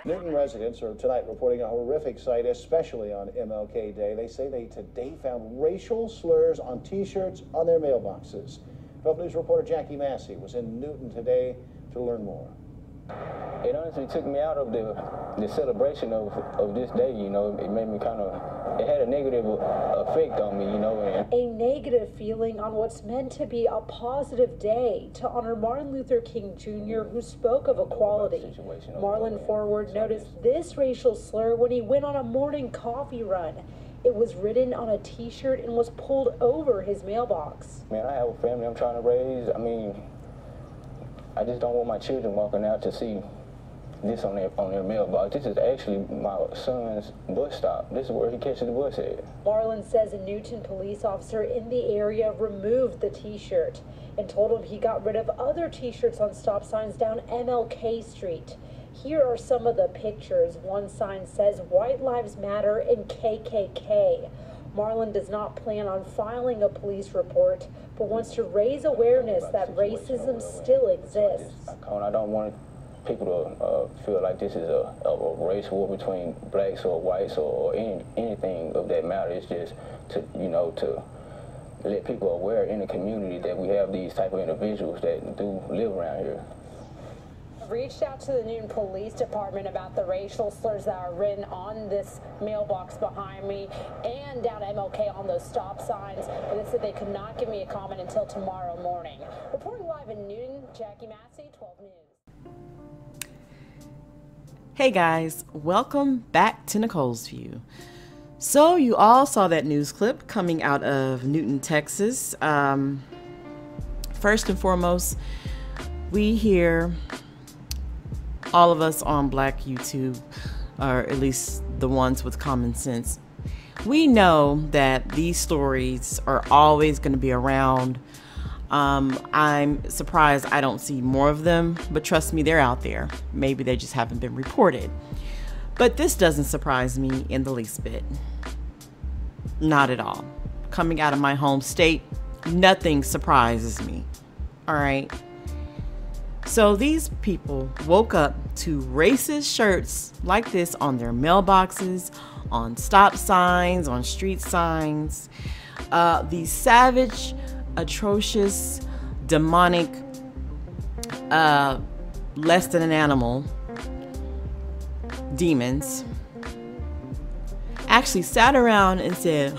Newton residents are tonight reporting a horrific sight, especially on MLK Day. They say they today found racial slurs on T-shirts on their mailboxes. 12 News reporter Jackie Massey was in Newton today to learn more. It honestly took me out of the celebration of this day, you know. It made me it had a negative effect on me, you know. A negative feeling on what's meant to be a positive day to honor Martin Luther King Jr., who spoke of equality. Marlon Forward noticed this racial slur when he went on a morning coffee run. It was written on a T-shirt and was pulled over his mailbox. Man, I have a family I'm trying to raise. I mean, I just don't want my children walking out to see this on their mailbox. This is actually my son's bus stop. This is where he catches the bus at. Marlon says a Newton police officer in the area removed the T-shirt and told him he got rid of other T-shirts on stop signs down MLK Street. Here are some of the pictures. One sign says White Lives Matter and KKK. Marlon does not plan on filing a police report, but wants to raise awareness that racism still exists. I don't want people to feel like this is a race war between blacks or whites or anything of that matter. It's just to let people aware in the community that we have these type of individuals that do live around here. Reached out to the Newton Police Department about the racial slurs that are written on this mailbox behind me and down MLK on those stop signs, but they said they could not give me a comment until tomorrow morning. Reporting live in Newton, Jackie Massey, 12 News. Hey guys, welcome back to Nicole's View. So you all saw that news clip coming out of Newton, Texas. First and foremost, we hear all of us on Black YouTube, or at least the ones with common sense, we know that these stories are always going to be around. I'm surprised I don't see more of them, but trust me, they're out there. Maybe they just haven't been reported. But this doesn't surprise me in the least bit. Not at all. Coming out of my home state, nothing surprises me. All right. So these people woke up to racist shirts like this on their mailboxes, on stop signs, on street signs. These savage, atrocious, demonic, less than an animal demons actually sat around and said,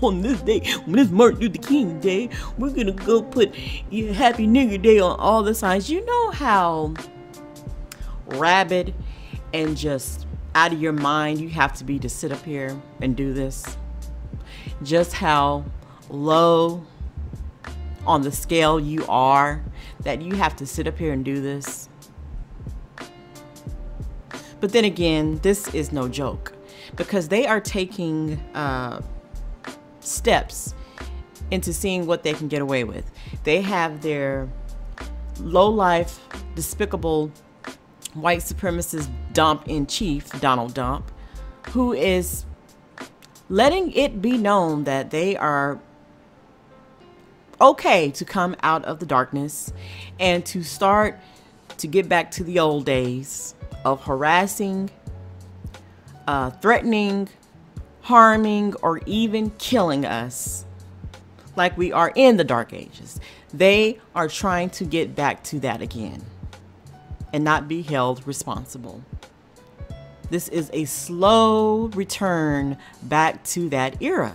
on this day, when this Martin Luther King Day, we're gonna go put Happy Nigger Day on all the signs. You know how rabid and just out of your mind you have to be to sit up here and do this? Just how low on the scale you are that you have to sit up here and do this? But then again, this is no joke, because they are taking steps into seeing what they can get away with. They have their low-life, despicable white supremacist dump-in-chief, Donald Dump, who is letting it be known that they are okay to come out of the darkness and to start to get back to the old days of harassing, threatening, harming, or even killing us like we are in the dark ages. They are trying to get back to that again and not be held responsible. This is a slow return back to that era.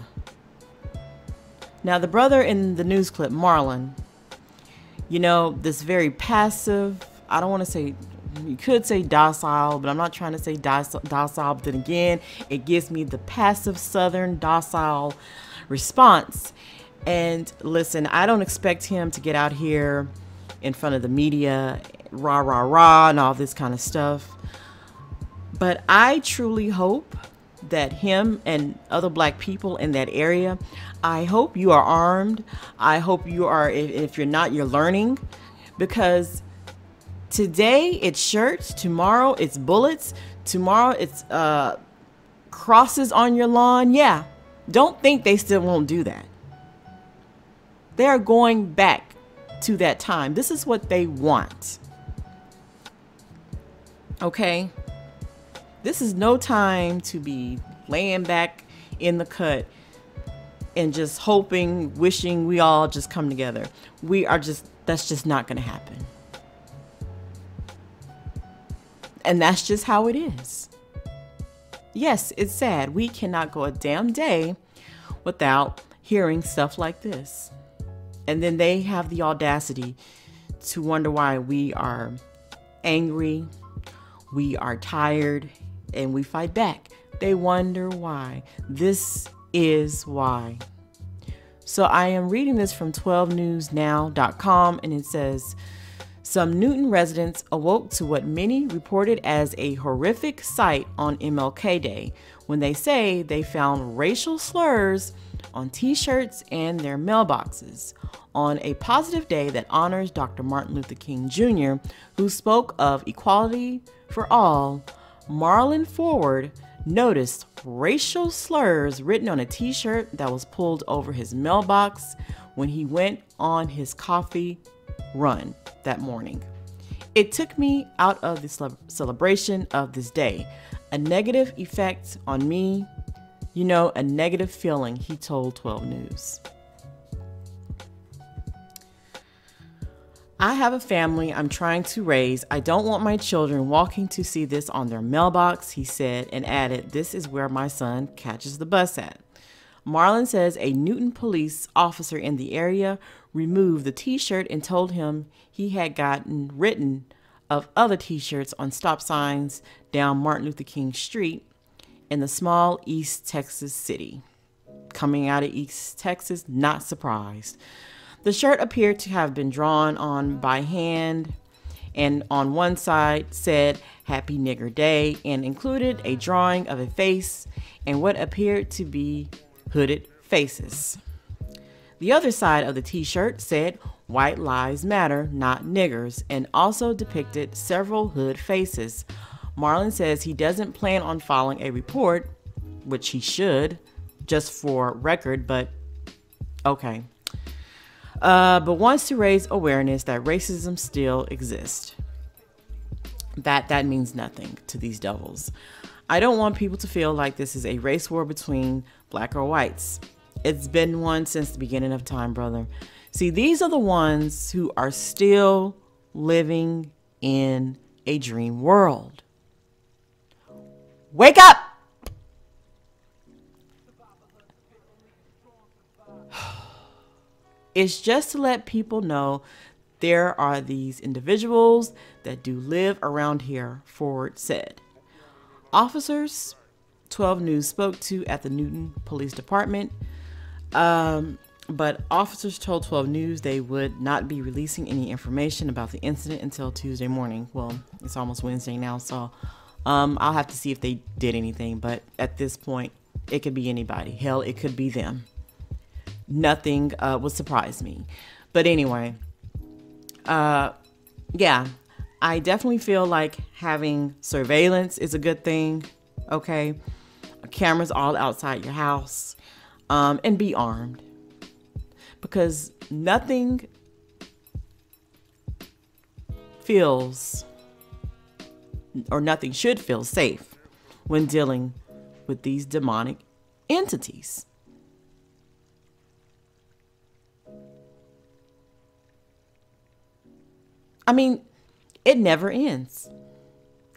Now, the brother in the news clip, Marlon, you know, this very passive, I don't want to say, you could say docile, but I'm not trying to say docile, but then again, it gives me the passive Southern docile response. And listen, I don't expect him to get out here in front of the media, rah, rah, rah, and all this kind of stuff. But I truly hope that him and other black people in that area, I hope you are armed. I hope you are, if you're not, you're learning, because today it's shirts, tomorrow it's bullets, tomorrow it's crosses on your lawn. Yeah, don't think they still won't do that. They are going back to that time. This is what they want. Okay? This is no time to be laying back in the cut and just hoping, wishing we all just come together. That's just not going to happen. And that's just how it is. Yes, it's sad. We cannot go a damn day without hearing stuff like this. And then they have the audacity to wonder why we are angry, we are tired, and we fight back. They wonder why. This is why. So I am reading this from 12newsnow.com, and it says, some Newton residents awoke to what many reported as a horrific sight on MLK Day when they say they found racial slurs on t-shirts and their mailboxes. On a positive day that honors Dr. Martin Luther King Jr., who spoke of equality for all, Marlon Forward noticed racial slurs written on a t-shirt that was pulled over his mailbox when he went on his coffee run that morning. It took me out of the celebration of this day. A negative effect on me, a negative feeling, he told 12 News. I have a family I'm trying to raise. I don't want my children walking to see this on their mailbox, he said, and added, this is where my son catches the bus at. Marlon says a Newton police officer in the area removed the t-shirt and told him he had gotten written of other t-shirts on stop signs down Martin Luther King Street in the small East Texas city. Coming out of East Texas, not surprised. The shirt appeared to have been drawn on by hand, and on one side said Happy Nigger Day and included a drawing of a face and what appeared to be hooded faces. The other side of the t-shirt said White Lives Matter, not niggers, and also depicted several hood faces. Marlon says he doesn't plan on filing a report, which he should, just for record, but okay. But wants to raise awareness that racism still exists. That means nothing to these devils. I don't want people to feel like this is a race war between black or whites. It's been one since the beginning of time, brother. See, these are the ones who are still living in a dream world. Wake up! It's just to let people know there are these individuals that do live around here, Ford said. Officers 12 News spoke to at the Newton Police Department, but officers told 12 News they would not be releasing any information about the incident until Tuesday morning. Well, it's almost Wednesday now, so I'll have to see if they did anything, but at this point, it could be anybody. Hell, it could be them. Nothing would surprise me. But anyway, yeah, I definitely feel like having surveillance is a good thing. Okay, cameras all outside your house, and be armed, because nothing feels, or nothing should feel safe when dealing with these demonic entities. I mean, it never ends.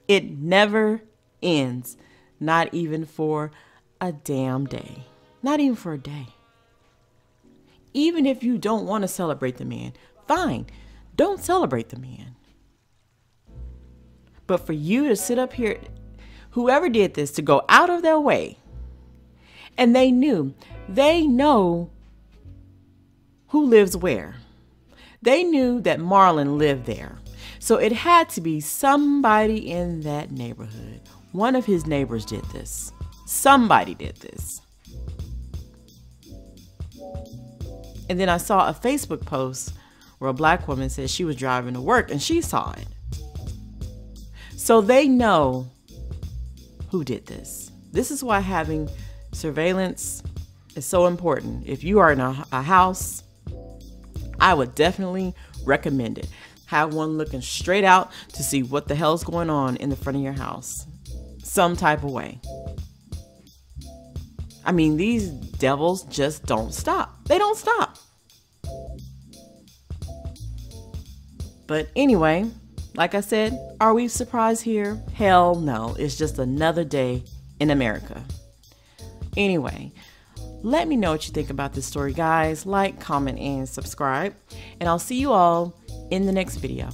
It never ends. Not even for a damn day. Not even for a day. Even if you don't want to celebrate the man, fine. Don't celebrate the man. But for you to sit up here, whoever did this, to go out of their way, and they know who lives where. They knew that Marlon lived there. So it had to be somebody in that neighborhood. One of his neighbors did this. Somebody did this. And then I saw a Facebook post where a black woman said she was driving to work and she saw it. So they know who did this. This is why having surveillance is so important. If you are in a house, I would definitely recommend it. Have one looking straight out to see what the hell's going on in the front of your house. some type of way. I mean, these devils just don't stop. They don't stop. But anyway, like I said, are we surprised here? Hell no. It's just another day in America. Anyway, let me know what you think about this story, guys. Like, comment, and subscribe. And I'll see you all in the next video.